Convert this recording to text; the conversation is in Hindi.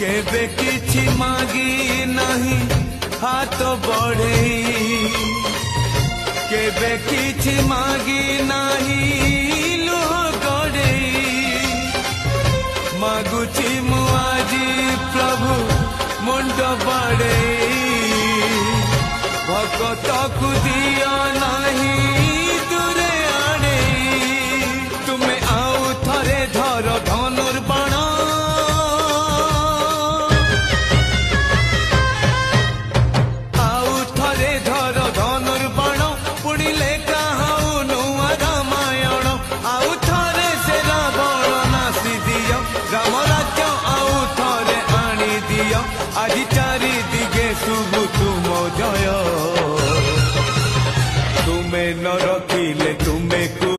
केबे किछि मागी नहीं हाथ बढ़े केबे किछि मागी नहीं लुह गड़े मागुची मु आजी प्रभु मुंड बड़े भगत को दिया नहीं दूरे आड़े तुम्हें आउ थरे धर धनुर्बाण आउ थरे धर धनुर्बाण पुणिले कहाऊ नुआ रामायण आउ थरे से रावण नासी दियो राम राज्य आउ थरे आनी दियो आज चारि दिगे शुभ तुम जय तुम्हें न रखिले